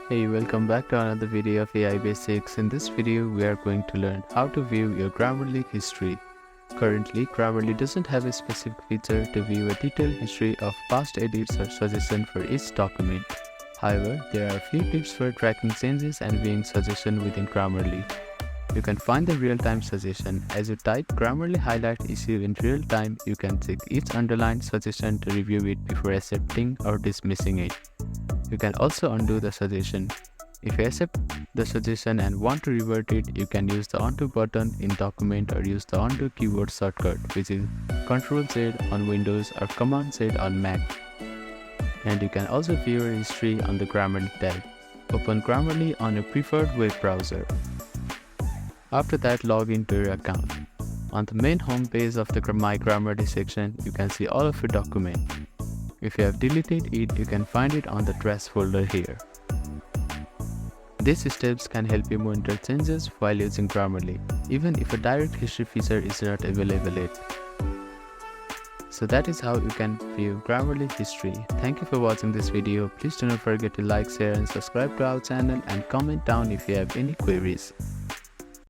Hey, welcome back to another video of AI Basics. In this video, we are going to learn how to view your Grammarly history. Currently, Grammarly doesn't have a specific feature to view a detailed history of past edits or suggestions for each document. However, there are a few tips for tracking changes and viewing suggestions within Grammarly. You can find the real-time suggestion. As you type Grammarly highlight issue in real time, you can check each underlined suggestion to review it before accepting or dismissing it. You can also undo the suggestion. If you accept the suggestion and want to revert it, you can use the undo button in document or use the undo keyboard shortcut, which is Ctrl-Z on Windows or Command-Z on Mac. And you can also view your history on the Grammarly tab. Open Grammarly on your preferred web browser. After that, log into your account. On the main home page of the My Grammarly section, you can see all of your documents. If you have deleted it, you can find it on the trash folder here. These steps can help you monitor changes while using Grammarly, even if a direct history feature is not available yet. So that is how you can view Grammarly history. Thank you for watching this video. Please do not forget to like, share and subscribe to our channel and comment down if you have any queries.